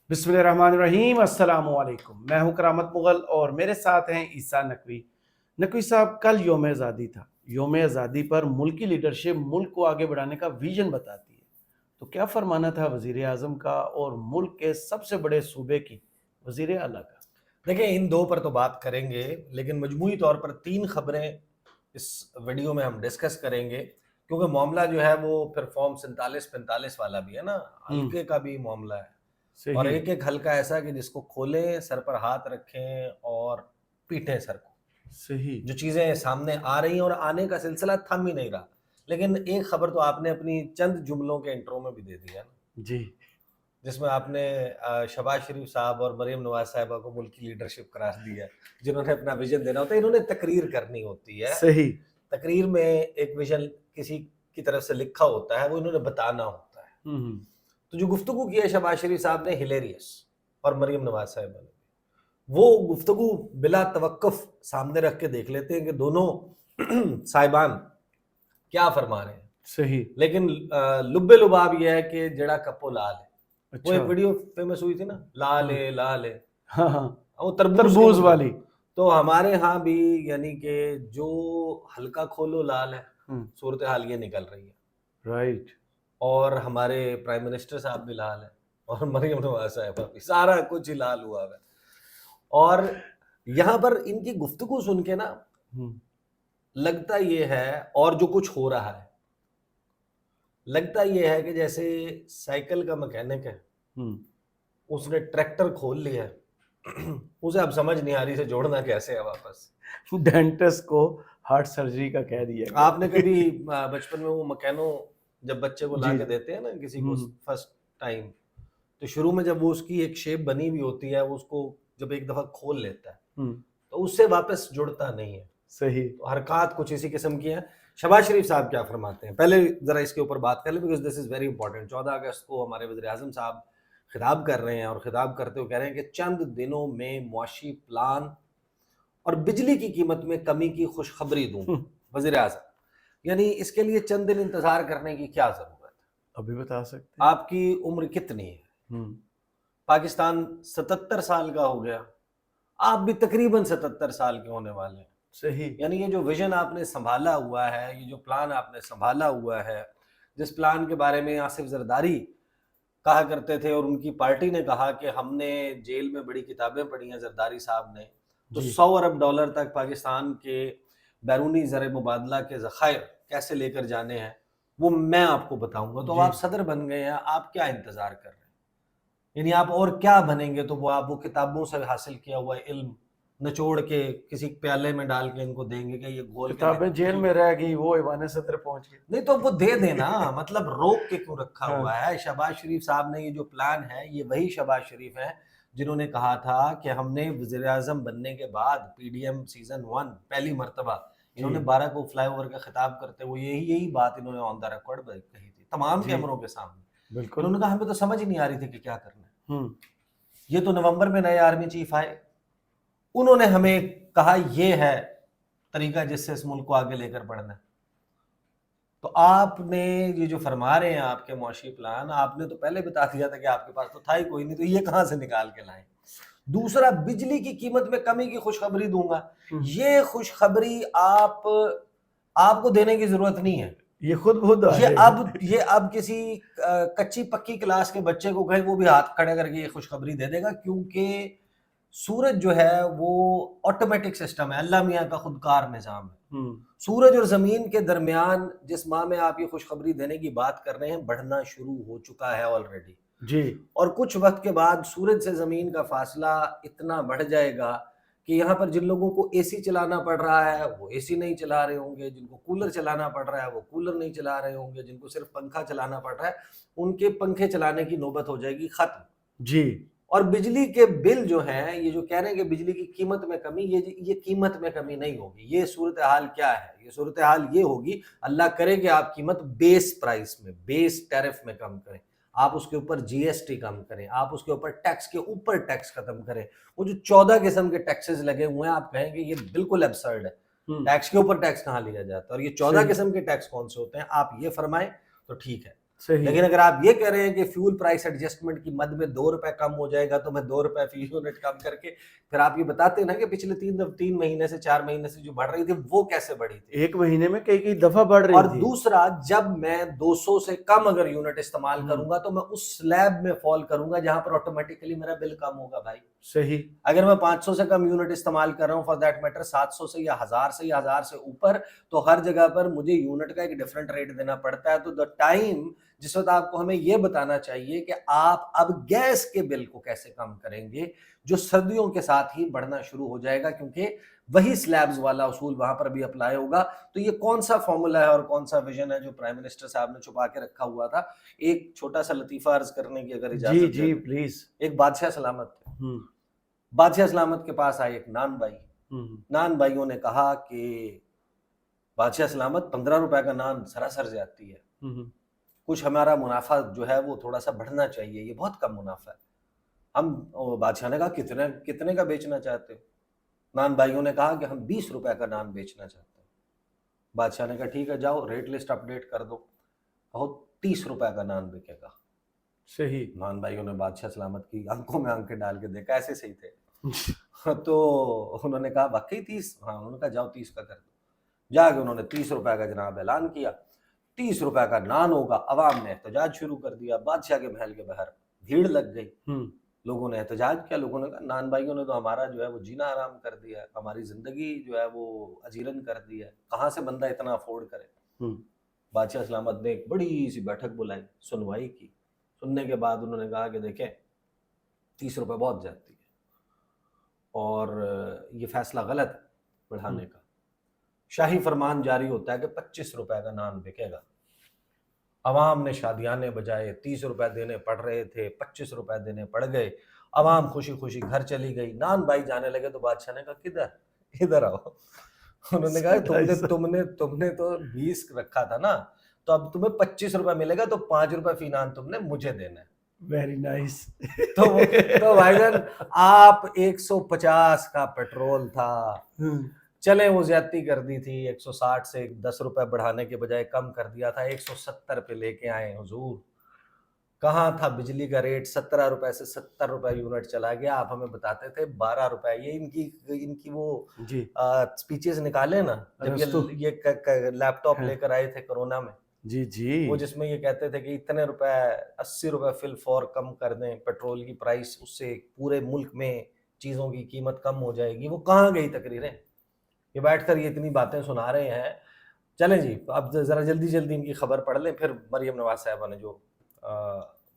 बिस्मिल्लाहिर्रहमानिर्रहीम। अस्सलाम वालेकुम। मैं हूं करामत मुगल और मेरे साथ हैं ईसा नकवी। नकवी साहब, कल योम आज़ादी था। योम आज़ादी पर मुल्क की लीडरशिप मुल्क को आगे बढ़ाने का विजन बताती है, तो क्या फरमाना था वजीर आज़म का और मुल्क के सबसे बड़े सूबे की वजीर आला का? देखिए, इन दो पर तो बात करेंगे, लेकिन मजमूई तौर पर तीन खबरें इस वीडियो में हम डिस्कस करेंगे, क्योंकि मामला जो है वो फिर फॉर्म 47-45 वाला भी है ना, हल्के का भी मामला है। और सही। एक एक हल्का ऐसा कि जिसको खोलें, सर पर हाथ रखें और पीटें सर को। सही। जो चीज़ें सामने आ रही हैं और आने का सिलसिला थम ही नहीं रहा। लेकिन एक खबर तो आपने अपनी चंद जुमलों के इंट्रो में भी दे दी है ना, जी। जिसमें आपने शहबाज शरीफ साहब और मरीम नवाज साहिबा को मुल्क की लीडरशिप करार दी है, जिन्होंने अपना विजन देना होता है। इन्होंने तकरीर करनी होती है। सही। तकरीर में एक विजन किसी की तरफ से लिखा होता है, वो इन्होंने बताना होता है। हम्म। तो जो गुफ्तगू की है शहबाज शरीफ साहब ने, हिलेरियस, और मरीम नवाज साहिबा ने, वो गुफ्तगू बिला तवक्कुफ सामने रख के देख लेते हैं कि दोनों साहिबान क्या फरमा रहे हैं। सही। लेकिन लुब्बे लुबाब यह है कि जड़ा कप्पो लाल है। वो अच्छा। एक वीडियो फेमस हुई थी ना, लाल हाँ है लाल है, हाँ हाँ। वो तरबूज के तरबूज मतलब। वाली। तो हमारे यहाँ भी यानी कि जो हल्का खोलो लाल है, सूरत हाल ये निकल रही है। राइट। और हमारे प्राइम मिनिस्टर साहब भी लाल है, और मरीम नवाज साहिबा भी, सारा कुछ ही लाल हुआ है। और यहाँ पर इनकी गुफ्तगू सुन के ना लगता ये है, और जो कुछ हो रहा है, लगता ये है कि जैसे साइकिल का मैकेनिक है, उसने ट्रैक्टर खोल लिया है, उसे अब समझ नहीं आ रही से जोड़ना कैसे है वापस। डेंटिस्ट को हार्ट सर्जरी का कह दिया गया। आपने कभी बचपन में वो मकैनो जब बच्चे को ला जी। के देते हैं ना किसी को फर्स्ट टाइम, तो शुरू में जब वो उसकी एक शेप बनी हुई होती है, वो उसको जब एक दफा खोल लेता है तो उससे वापस जुड़ता नहीं है। सही। तो हरकत कुछ इसी किस्म की है। शहबाज शरीफ साहब क्या फरमाते हैं, पहले जरा इसके ऊपर बात कर ले, because this is very important. 14 अगस्त को हमारे वज़ीर आज़म साहब खिताब कर रहे हैं, और खिताब करते हुए कह रहे हैं कि चंद दिनों में मुआशी प्लान और बिजली की कीमत में कमी की खुशखबरी दूं। वज़ीर आज़म, यानी इसके लिए चंद दिन इंतजार करने की क्या जरूरत है? अभी बता सकते हैं। आपकी उम्र कितनी है? पाकिस्तान 77 साल का हो गया, आप भी तकरीबन 77 साल के होने वाले हैं। सही। यानी ये जो विजन आपने संभाला हुआ है, ये जो प्लान आपने संभाला हुआ है, जिस प्लान के बारे में आसिफ जरदारी कहा करते थे और उनकी पार्टी ने कहा कि हमने जेल में बड़ी किताबें पढ़ी हैं जरदारी साहब ने, तो 100 अरब डॉलर तक पाकिस्तान के बैरूनी ज़र मुबादला के ज़खायर कैसे लेकर जाने हैं, वो मैं आपको बताऊंगा। तो आप सदर बन गए हैं, आप क्या इंतजार कर रहे हैं? यानी आप और क्या बनेंगे? तो वो किताबों से हासिल किया हुआ इल्म निचोड़ के किसी प्याले में डाल के इनको देंगे कि ये घोल के किताबें जेल में रह गई, वो ईवान सदर पहुंच गई। नहीं तो वो दे देना, मतलब रोक के क्यों रखा हुआ हाँ। है? शहबाज शरीफ साहब ने ये जो प्लान है, ये वही शहबाज शरीफ है जिन्होंने कहा था कि हमने वज़ीर आज़म बनने के बाद PDM सीजन 1 पहली मर्तबा, इन्होंने 12 को फ्लाईओवर का खिताब करते हुए यही बात इन्होंने ऑन द रिकॉर्ड कही थी तमाम कैमरों के सामने। बिल्कुल। इन्होंने कहा हमें तो समझ ही नहीं आ रही थी कि क्या करना है। ये तो नवंबर में नए आर्मी चीफ आए, उन्होंने हमें कहा ये है तरीका जिससे इस मुल्क को आगे लेकर बढ़ना है। तो आपने ये जो फरमा रहे हैं आपके मुआशी प्लान, आपने तो पहले बता दिया था कि आपके पास तो था ही कोई नहीं, तो ये कहां से निकाल के लाए? दूसरा, बिजली की कीमत में कमी की खुशखबरी दूंगा। ये खुशखबरी आपको देने की जरूरत नहीं है, ये खुद ये अब किसी कच्ची पक्की क्लास के बच्चे को कहे, वो भी हाथ खड़े करके ये खुशखबरी दे देगा, क्योंकि सूरज जो है वो ऑटोमेटिक सिस्टम है, अल्लाह मियाँ का खुदकार निजाम है। सूरज और जमीन के दरमियान जिस माह में आप ये खुशखबरी देने की बात कर रहे हैं, बढ़ना शुरू हो चुका है ऑलरेडी जी। और कुछ वक्त के बाद सूरज से जमीन का फासला इतना बढ़ जाएगा कि यहाँ पर जिन लोगों को एसी चलाना पड़ रहा है वो एसी नहीं चला रहे होंगे, जिनको कूलर चलाना पड़ रहा है वो कूलर नहीं चला रहे होंगे, जिनको सिर्फ पंखा चलाना पड़ रहा है उनके पंखे चलाने की नौबत हो जाएगी खत्म जी। और बिजली के बिल जो हैं, ये जो कह रहे हैं कि बिजली की कीमत में कमी, ये कीमत में कमी नहीं होगी। ये सूरत हाल क्या है? ये सूरत हाल ये होगी, अल्लाह करे कि आप कीमत बेस प्राइस में, बेस टैरिफ में कम करें, आप उसके ऊपर GST कम करें, आप उसके ऊपर टैक्स के ऊपर टैक्स खत्म करें। वो जो 14 किस्म के टैक्सेस लगे हुए हैं, आप कहेंगे ये बिल्कुल एब्सर्ड है, टैक्स के ऊपर टैक्स कहाँ लिया जाता है और ये 14 किस्म के टैक्स कौन से होते हैं, आप ये फरमाएं तो ठीक है। صحیح لیکن اگر آپ یہ کہہ رہے ہیں کہ فیول پرائس ایڈجسٹمنٹ کی مد میں 2 روپے کم ہو جائے گا تو میں 2 روپے فی یونٹ کم کر کے پھر آپ یہ بتاتے ہیں نا کہ پچھلے 3 مہینے سے 4 مہینے سے جو بڑھ رہی تھی وہ کیسے بڑھی تھی. ایک مہینے میں کئی دفعہ بڑھ اور رہی تھی. دوسرا جب میں 200 سے کم اگر یونٹ استعمال کروں گا تو میں اس سلیب میں فال کروں گا جہاں پر آٹومیٹکلی میرا بل کم ہوگا بھائی. صحیح. اگر میں 500 سے کم یونٹ استعمال کر رہا ہوں فار دیٹ میٹر 700 سے یا 1000 سے اوپر تو ہر جگہ پر مجھے یونٹ کا ایک ڈیفرنٹ ریٹ دینا پڑتا ہے. تو دا ٹائم جس وقت آپ کو ہمیں یہ بتانا چاہیے کہ آپ اب گیس کے بل کو کیسے کم کریں گے جو سردیوں کے ساتھ ہی بڑھنا شروع ہو جائے گا کیونکہ وہی سلیبز والا اصول وہاں پر بھی اپلائی ہوگا. تو یہ کون سا فارمولا ہے اور کون سا ویژن ہے جو پرائم منسٹر صاحب نے چھپا کے رکھا ہوا تھا. ایک چھوٹا سا لطیفہ عرض کرنے کی اگر اجازت جی دیں. پلیز. ایک بادشاہ سلامت تھے. بادشاہ سلامت کے پاس آئے ایک نان بھائی. نان بھائیوں نے کہا کہ بادشاہ سلامت 15 روپے کا نان سراسر زیادتی ہے, کچھ ہمارا منافع جو ہے وہ تھوڑا سا بڑھنا چاہیے, یہ بہت کم منافع ہے. ہم بادشاہ نے کہا کتنے کا بیچنا چاہتے ہو؟ نان بھائیوں نے کہا کہ ہم 20 روپے کا نان بیچنا چاہتے ہیں. بادشاہ نے کہا ٹھیک ہے جاؤ ریٹ لسٹ اپڈیٹ کر دو, کہو 30 روپے کا نان بکے گا. صحیح. نان بھائیوں نے بادشاہ سلامت کی آنکھوں میں آنکھیں ڈال کے دیکھا, ایسے صحیح تھے. تو انہوں نے کہا واقعی 30؟ ہاں. انہوں نے کہا جاؤ 30 کا کر دو. جا کے انہوں نے 30 روپے کا جناب اعلان کیا, 30 روپے کا نان ہوگا. عوام نے احتجاج شروع کر دیا. بادشاہ کے محل کے باہر بھیڑ لگ گئی. لوگوں نے احتجاج کیا. لوگوں نے کہا نان بھائیوں نے تو ہمارا جو ہے وہ جینا حرام کر دیا ہے, ہماری زندگی جو ہے وہ اجیرن کر دی ہے, کہاں سے بندہ اتنا افورڈ کرے. بادشاہ سلامت نے ایک بڑی سی بیٹھک بلائی, سنوائی کی. سننے کے بعد انہوں نے کہا کہ دیکھیں 30 روپے بہت زیادتی ہے اور یہ فیصلہ غلط ہے بڑھانے کا. شاہی فرمان جاری ہوتا ہے کہ 25 روپے کا نان بکے گا. عوام نے شادیانے بجائے 30 روپے دینے پڑ رہے تھے, 25 روپے دینے پڑ گئے. عوام خوشی خوشی گھر چلی گئی. نان بھائی جانے لگے تو بادشاہ نے کہا ادھر آؤ. انہوں نے کہا تم نے تو 20 رکھا تھا نا, تو اب تمہیں 25 روپے ملے گا تو 5 روپے فی نان تم نے مجھے دینا ہے. Very nice. تو بھائی جان آپ 150 کا پیٹرول تھا, چلیں وہ زیادتی کر دی تھی, 160 سے 10 روپے بڑھانے کے بجائے کم کر دیا تھا, 170 پہ لے کے آئے. حضور کہاں تھا بجلی کا ریٹ 17 روپے سے 70 روپے یونٹ چلا گیا, آپ ہمیں بتاتے تھے 12 روپے. یہ ان کی وہ سپیچز نکالے نا جب یہ لیپ ٹاپ لے کر آئے تھے کورونا میں, وہ جس میں یہ کہتے تھے کہ اتنے روپے 80 روپے فی الفور کم کر دیں پیٹرول کی پرائس, اس سے پورے ملک میں چیزوں کی قیمت کم ہو جائے گی. وہ کہاں گئی تقریریں؟ یہ بیٹھ کر یہ اتنی باتیں سنا رہے ہیں. چلیں جی اب ذرا جلدی ان کی خبر پڑھ لیں, پھر مریم نواز صاحبہ نے جو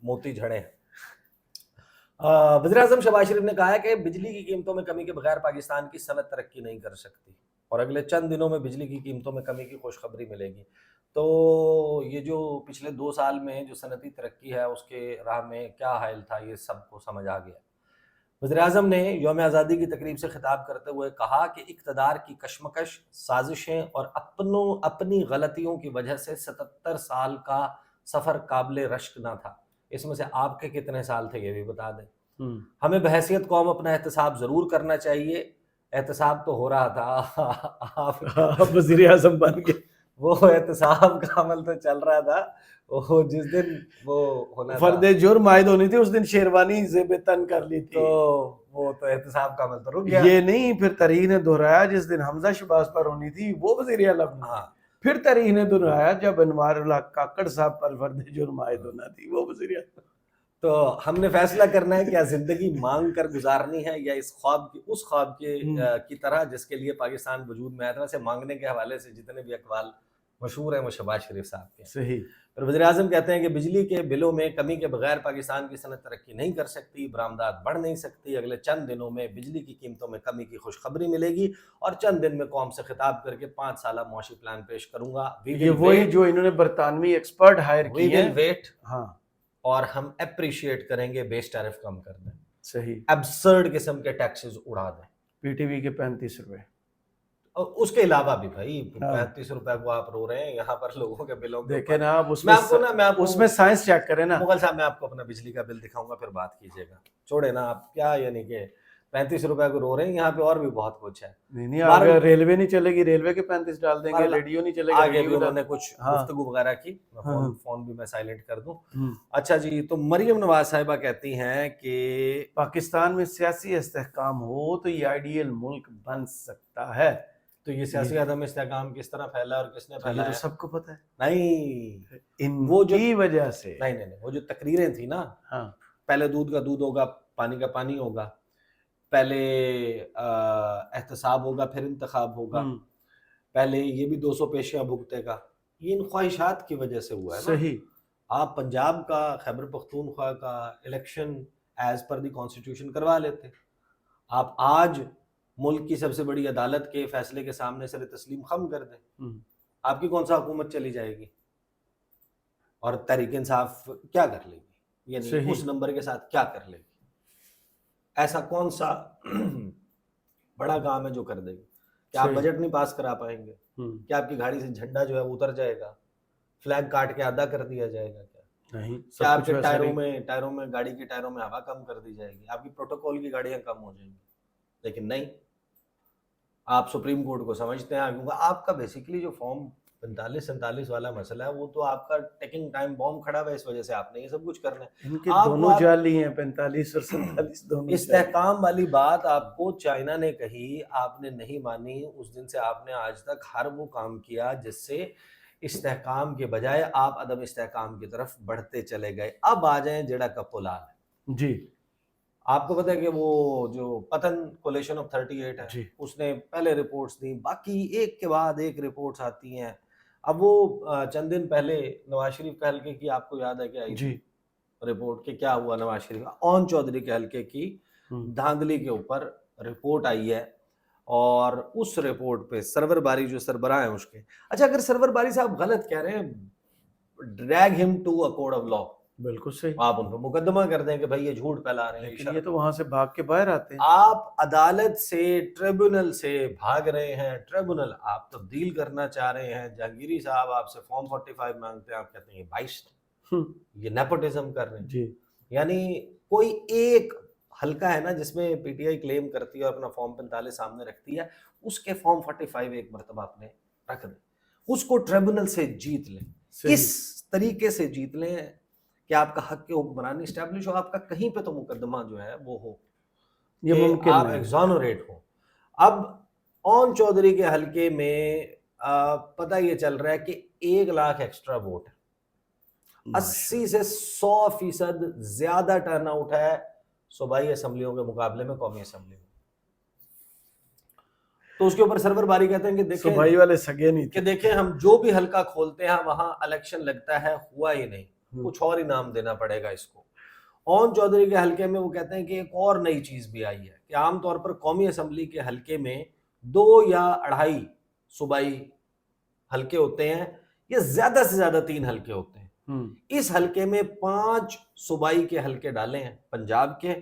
موتی جھڑے ہیں. وزیر اعظم شہباز شریف نے کہا ہے کہ بجلی کی قیمتوں میں کمی کے بغیر پاکستان کی صنعت ترقی نہیں کر سکتی اور اگلے چند دنوں میں بجلی کی قیمتوں میں کمی کی خوشخبری ملے گی. تو یہ جو پچھلے 2 سال میں جو صنعتی ترقی ہے اس کے راہ میں کیا حائل تھا یہ سب کو سمجھ آ گیا. وزیر اعظم نے یوم آزادی کی تقریب سے خطاب کرتے ہوئے کہا کہ اقتدار کی کشمکش, سازشیں اور اپنی غلطیوں کی وجہ سے 77 سال کا سفر قابل رشک نہ تھا. اس میں سے آپ کے کتنے سال تھے یہ بھی بتا دیں. ہمیں بحیثیت قوم اپنا احتساب ضرور کرنا چاہیے. احتساب تو ہو رہا تھا, آپ وزیر اعظم بن گئے. وہ احتساب کا عمل تو چل رہا تھا. وہ جس دن وہ ہونا فرد جرم عائد ہونی تھی اس دن شیروانی زیب تن کر لی تھی, تو وہ تو احتساب کا عمل تو رک گیا. یہ نہیں پھر تاریخ نے دہرایا جس دن حمزہ شہباز پر ہونی تھی وہ وزیر اعظم. ہاں پھر تاریخ نے دہرایا جب انوار اللہ کاکڑ صاحب پر فرد جرم عائد ہونا تھی وہ وزیر اعظم. تو ہم نے فیصلہ کرنا ہے کیا زندگی مانگ کر گزارنی ہے یا اس خواب کی طرح جس کے لیے پاکستان وجود میں آیا تھا. ویسے مانگنے کے حوالے سے جتنے بھی اقوال مشہور ہیں وہ شہباز شریف صاحب کے. صحیح. پھر وزیر اعظم کہتے ہیں کہ بجلی کے بلوں میں کمی کے بغیر پاکستان کی صنعت ترقی نہیں کر سکتی, برآمدات بڑھ نہیں سکتی. اگلے چند دنوں میں بجلی کی قیمتوں میں کمی کی خوشخبری ملے گی اور چند دن میں قوم سے خطاب کر کے 5 سالہ معاشی پلان پیش کروں گا. یہ وہی جو انہوں نے برطانوی ایکسپرٹ ہائر کیے ہیں. ویٹ ہاں, اور ہم اپریشیٹ کریں گے بیس ٹیرف کم کر دیں. صحیح. ایبسرڈ قسم کے ٹیکسز اڑا دیں. پی ٹی وی کے 35 روپے اور اس کے علاوہ بھی بھائی 35 روپے کو آپ رو رہے ہیں یہاں پر لوگوں کے بلوں کے دیکھیں نا. آپ اس میں سائنس چیک کریں نا. مغل صاحب میں آپ کو اپنا بجلی کا بل دکھاؤں گا پھر بات کیجیے گا. چھوڑے نا آپ کیا, یعنی کہ 35 रुपए को रो रहे हैं, यहाँ पे और भी बहुत कुछ है। नहीं आगे रेलवे नहीं चलेगी, रेलवे के 35 डाल देंगे, बहरहाल रेडियो नहीं चलेगा, आगे भी रेडियो उन्होंने कुछ हाँ। गुफ्तगू वगैरह की, हाँ। फोन भी मैं साइलेंट कर दूं। हम्म। अच्छा जी, तो मरियम नवाज साहिबा कहती हैं कि पाकिस्तान में सियासी इस्तेहकाम हो तो ये आइडियल मुल्क बन सकता है। तो ये सियासी अदम इस्तेहकाम किस तरह फैला और किसने तो फैला ये है? तो सबको पता है, नहीं, वो जो वजह से नहीं, वो जो तकरीरें थी ना, हाँ पहले दूध का दूध होगा, पानी का पानी होगा, पहले एहतसाब होगा, फिर इंतखाब होगा, पहले ये भी 200 पेशियां भुगतेगा, ये इन ख्वाहिशात की वजह से हुआ है ना। सही। आप पंजाब का, खैबर पख्तूनख्वा का election as per the constitution करवा लेते। आप आज मुल्क की सबसे बड़ी अदालत के फैसले के सामने सर तस्लीम खम कर दें, आपकी कौन सा हुकूमत चली जाएगी? और तहरीक इंसाफ क्या कर लेगी, यानी उस नंबर के साथ क्या कर लेगी? ऐसा कौन सा बड़ा काम है जो कर देगी? क्या आप बजट नहीं पास करा पाएंगे? क्या आपकी गाड़ी से झंडा जो है वो उतर जाएगा? फ्लैग काट के आधा कर दिया जाएगा? क्या नहीं, क्या आपके टायरों में गाड़ी के टायरों में हवा कम कर दी जाएगी? आपकी प्रोटोकॉल की गाड़ियां कम हो जाएंगी? लेकिन नहीं, आप सुप्रीम कोर्ट को समझते हैं, क्योंकि आपका बेसिकली जो फॉर्म 45-47 वाला मसला है वो तो आपका टेकिंग टाइम बॉम्ब खड़ा हुआ है, इस वजह से आपने ये सब कुछ करना है। इनके दोनों जाली हैं, 45 और 47 दोनों। इस्तेहकाम वाली बात आपको चाइना ने कही, आपने नहीं मानी, उस दिन से आपने आज तक हर वो काम किया जिससे इस्तेहकाम के बजाय आप अदम इस्तेहकाम की तरफ बढ़ते चले गए। अब आ जाएं जेड़ा कपोलाल जी। आपको पता है कि वो जो पतन कोलेशन ऑफ 38 है जी। उसने पहले रिपोर्ट्स दी, बाकी एक के बाद एक रिपोर्ट्स आती हैं। अब वो चंद दिन पहले नवाज शरीफ के हल्के की आपको याद है क्या आई जी रिपोर्ट कि क्या हुआ? नवाज शरीफ ओन चौधरी के हल्के की धांधली के ऊपर रिपोर्ट आई है, और उस रिपोर्ट पे सरवर बारी जो सरबराह है उसके, अच्छा अगर सरवर बारी साहब गलत कह रहे हैं, drag him to a court of law, बिल्कुल सही, आप उनको मुकदमा कर दें कि भाई ये झूठ फैला रहे हैं। लेकिन ये तो वहां से भाग के बाहर आते हैं। आप अदालत से, ट्रिब्यूनल से भाग रहे हैं, ट्रिब्यूनल आप तब्दील करना चाह रहे हैं, जहांगीरी साहब आपसे फॉर्म 45 मांगते हैं, आप कहते हैं ये 22, ये नेपोटिज्म कर रहे हैं जी। यानी कोई एक हल्का है ना जिसमें पीटीआई क्लेम करती है और अपना फॉर्म 45 सामने रखती है, उसके फॉर्म 45 एक मरतबा आपने रख दें, उसको ट्रिब्यूनल से जीत लें, इस तरीके से जीत लें कि आपका हक के हुक्मरानी स्टैब्लिश हो, आपका कहीं पे तो मुकदमा जो है वो हो, ये मुमकिन आप एग्जोनरेट हो। अब ओन चौधरी के हल्के में पता ये चल रहा है कि 1 लाख एक्स्ट्रा वोट है, 80 से 100% ज्यादा टर्नआउट है सूबाई असम्बलियों के मुकाबले में कौमी असम्बली में। तो उसके ऊपर सरवर बारी कहते हैं कि देखें सूबाई वाले सगे नहीं थे, कि देखें हम जो भी हल्का खोलते हैं वहां इलेक्शन लगता है, हुआ ही नहीं, कुछ और ही नाम देना पड़ेगा इसको। ओन चौधरी के हल्के में वो कहते हैं कि एक और नई चीज भी आई है कि आमतौर पर कौमी असम्बली के हल्के में 2 या 2.5 सूबाई हल्के होते हैं, या ज्यादा से ज्यादा 3 हल्के होते हैं। इस हल्के में 5 सूबाई के हल्के डाले हैं पंजाब के,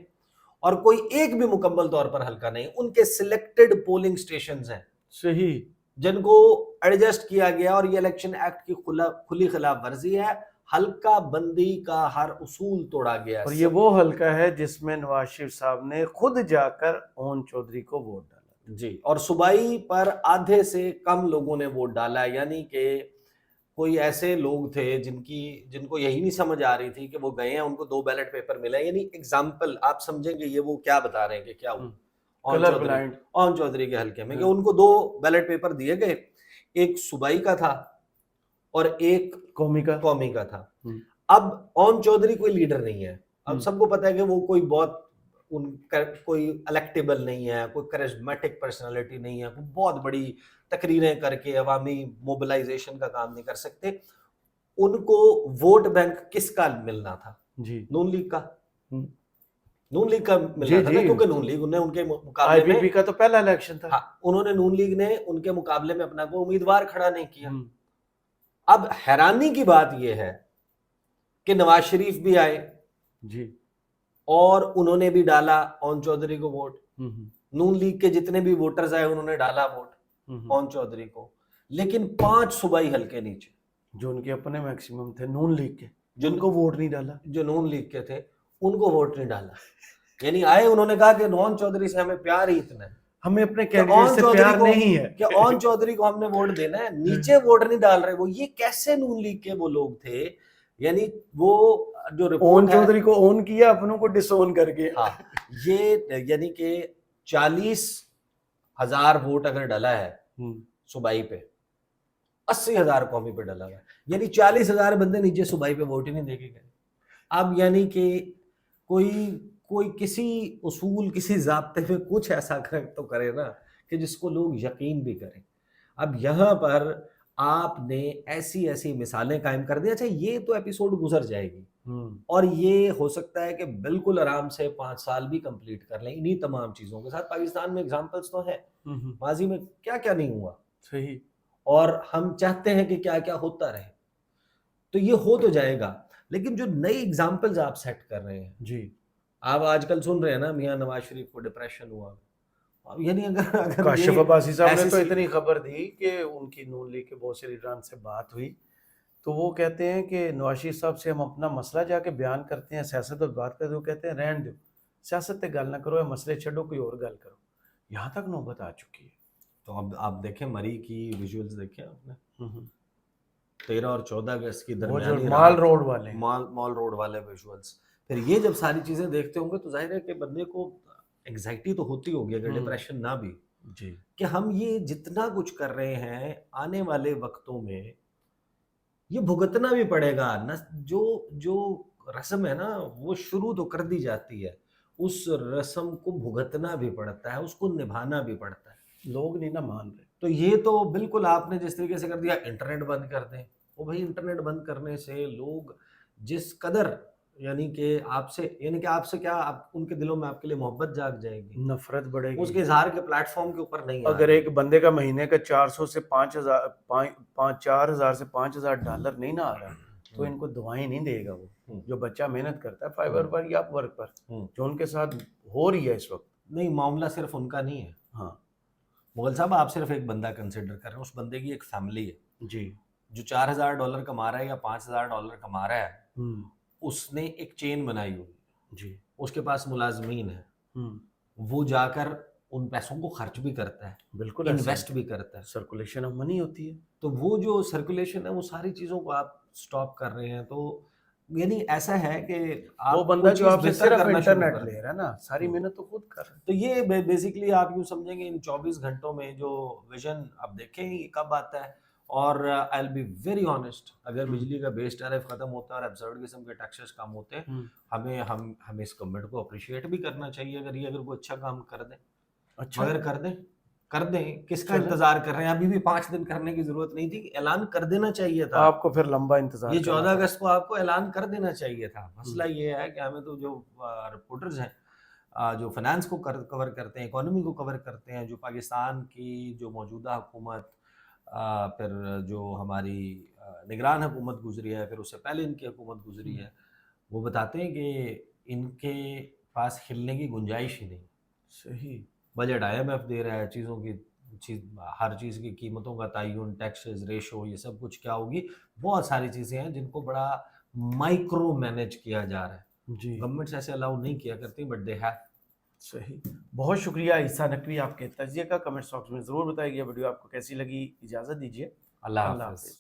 और कोई एक भी मुकम्मल तौर पर हल्का नहीं, उनके सिलेक्टेड पोलिंग स्टेशंस हैं सही, जिनको एडजस्ट किया गया, और ये इलेक्शन एक्ट की खुली खिलाफ वर्जी है, हल्का बंदी का हर उसूल तोड़ा गया। और ये वो हल्का है जिसमें नवाज शरीफ साहब ने खुद जाकर ओन चौधरी को वोट डाला जी, और सूबाई पर आधे से कम लोगों ने वोट डाला, यानी कि कोई ऐसे लोग थे जिनको यही नहीं समझ आ रही थी कि वो गए हैं, उनको 2 बैलेट पेपर मिले, यानी एग्जाम्पल आप समझेंगे ये वो क्या बता रहे हैं कि क्या हुआ ओन चौधरी के हल्के में, कि उनको 2 बैलेट पेपर दिए गए, एक सूबाई का था और एक कौमी का था। अब ओन चौधरी कोई लीडर नहीं है, अब सबको पता है कि वो कोई बहुत कोई इलेक्टेबल नहीं है, कोई करिश्मेटिक पर्सनालिटी नहीं है, बहुत बड़ी तकरीरें करके अवामी मोबिलाइजेशन का काम नहीं कर सकते। उनको वोट बैंक किसका मिलना था जी? नून लीग का मिलना था ना, क्योंकि नून लीग ने उनके मुकाबले में, आईपीपी का तो पहला इलेक्शन था, हाँ, उन्होंने नून लीग ने उनके मुकाबले में अपना कोई उम्मीदवार खड़ा नहीं किया। अब हैरानी की बात यह है कि नवाज शरीफ भी आए जी, और उन्होंने भी डाला ओन चौधरी को वोट, नून लीग के जितने भी वोटर्स आए उन्होंने डाला वोट ओन चौधरी को, लेकिन 5 सूबाई हल्के नीचे जो उनके अपने मैक्सिमम थे नून लीग के, जिनको वोट नहीं डाला, जो नून लीग के थे उनको वोट नहीं डाला। یعنی آئے انہوں نے کہا کہ نون چودھری سے ہمیں پیار ہی اتنا ہے ہمیں اپنے کہ کینڈیڈیٹ اون سے چودھری پیار کو نہیں ہے کہ اون چودھری کو ہم نے ووٹ دینا ہے, نیچے ووٹ نہیں ڈال رہے. وہ یہ کیسے نون لیگ کے وہ لوگ تھے, یعنی وہ جو اون رپورٹ ہے چودھری کو اون کیا اپنوں کو ڈس اون کر کے. ہاں یہ یعنی کہ 40,000 ووٹ اگر ڈلا ہے صوبائی پہ, 80,000 قومی پہ ڈلا ہوا ہے, یعنی 40,000 بندے نیچے صوبائی پہ ووٹ ہی نہیں دے کے گئے. اب یعنی کہ کوئی کسی اصول کسی ضابطے میں کچھ ایسا تو کرے نا کہ جس کو لوگ یقین بھی کریں. اب یہاں پر آپ نے ایسی مثالیں قائم کر دی. اچھا یہ تو ایپیسوڈ گزر جائے گی اور یہ ہو سکتا ہے کہ بالکل آرام سے 5 سال بھی کمپلیٹ کر لیں انہی تمام چیزوں کے ساتھ. پاکستان میں اگزامپلس تو ہیں, ماضی میں کیا کیا نہیں ہوا, صحیح, اور ہم چاہتے ہیں کہ کیا کیا ہوتا رہے, تو یہ ہو تو جائے گا. لیکن جو نئی ایگزامپلز آپ سیٹ کر رہے ہیں, جی آپ آج کل سن رہے ہیں نا میاں نواز شریف کو ڈپریشن ہوا, یعنی اگر کاشف عباسی صاحب نے ایسے تو اتنی خبر دی کہ ان کی نون لیگ کے بہت سے لیڈران سے بات ہوئی تو وہ کہتے ہیں کہ نواز شریف صاحب سے ہم اپنا مسئلہ جا کے بیان کرتے ہیں, سیاست اور بات کرتے ہیں, وہ کہتے ہیں رہن دو, سیاست تے گل نہ کرو, مسئلے چھڈو, کوئی اور گل کرو. یہاں تک نوبت آ چکی ہے. تو اب آپ دیکھیں مری کی ویژولز دیکھیں آپ نے, 13 اور 14 اگست کی وہ جو درمیانی مال روڈ والے مال روڈ والے ویژولز, پھر یہ جب ساری چیزیں دیکھتے ہوں گے تو ظاہر ہے کہ بندے کو انگزائٹی تو ہوتی ہوگی, اگر ڈپریشن نہ بھی, جی کہ ہم یہ جتنا کچھ کر رہے ہیں آنے والے وقتوں میں یہ بھگتنا بھی پڑے گا. جو رسم ہے نا وہ شروع تو کر دی جاتی ہے, اس رسم کو بھگتنا بھی پڑتا ہے, اس کو نبھانا بھی پڑتا ہے. لوگ نہیں نہ مان رہے. تو یہ تو بالکل آپ نے جس طریقے سے کر دیا, انٹرنیٹ بند کر دیں, وہ بھائی انٹرنیٹ بند کرنے سے لوگ جس قدر یعنی کہ آپ سے کیا ان کے دلوں میں آپ کے لیے محبت جاگ جائے گی, نفرت بڑھے گی. اس کے اظہار کے پلیٹ فارم کے اوپر نہیں. اگر ایک بندے کا مہینے کا 400 سے 4,000 سے 5,000 ڈالر نہیں نہ آ رہا تو ان کو دعائیں نہیں دے گا. وہ جو بچہ محنت کرتا ہے فائبر پر یا اپ ورک پر, جو ان کے ساتھ ہو رہی ہے اس وقت, نہیں معاملہ صرف ان کا نہیں ہے. ہاں مغل صاحب آپ صرف ایک بندہ کنسیڈر کر رہے ہیں, اس بندے کی ایک فیملی ہے جی, جو $4,000 کما رہا ہے یا $5,000 کما رہا ہے, اس نے ایک چین بنائی ہوئی جی, اس کے پاس ملازمین ہیں, وہ جا کر ان پیسوں کو خرچ بھی کرتا ہے, بالکل انویسٹ بھی کرتا ہے, سرکولیشن آف منی ہوتی ہے. تو وہ جو سرکولیشن ہے وہ ساری چیزوں کو آپ سٹاپ کر رہے ہیں. تو یعنی ایسا ہے کہ وہ بندہ جو آپ سے صرف انٹرنیٹ لے رہا ہے نا, ساری محنت تو خود کر رہا ہے. تو یہ بیسیکلی آپ یوں سمجھیں گے ان 24 گھنٹوں میں جو ویژن آپ دیکھیں یہ کب آتا ہے. اور آئی ول بی ویری آنیسٹ, اگر بجلی کا بیس ٹیرف ختم ہوتا ہے اور ابسرڈ قسم کے ٹیکسز کم ہوتے ہیں, ہمیں اس گورنمنٹ کو اپریشیٹ بھی کرنا چاہیے اگر وہ اچھا کام کر دیں. اچھا مگر کر دیں کس کا انتظار کر رہے ہیں, ابھی بھی 5 دن کرنے کی ضرورت نہیں تھی, اعلان کر دینا چاہیے تھا آپ کو, پھر لمبا انتظار. یہ 14 اگست کو آپ کو اعلان کر دینا چاہیے تھا. مسئلہ یہ ہے کہ ہمیں تو جو رپورٹرز ہیں جو فنانس کو کور کرتے ہیں, اکانومی کو کور کرتے ہیں, جو پاکستان کی جو موجودہ حکومت, پھر جو ہماری نگران حکومت گزری ہے, پھر اس سے پہلے ان کی حکومت گزری ہے, وہ بتاتے ہیں کہ ان کے پاس ہلنے کی گنجائش ہی نہیں. صحیح, بجٹ IMF دے رہا ہے, چیزوں کی ہر چیز کی قیمتوں کا تعین, ٹیکسز, ریشو, یہ سب کچھ کیا ہوگی, بہت ساری چیزیں ہیں جن کو بڑا مائکرو مینیج کیا جا رہا ہے. جی گورنمنٹس ایسے الاؤ نہیں کیا کرتی, بٹ دے ہیو. صحیح. بہت شکریہ عیسیٰ نقوی, آپ کے تجزیے کا. کمنٹ باکس میں ضرور بتائیے ویڈیو آپ کو کیسی لگی. اجازت دیجیے, اللہ حافظ.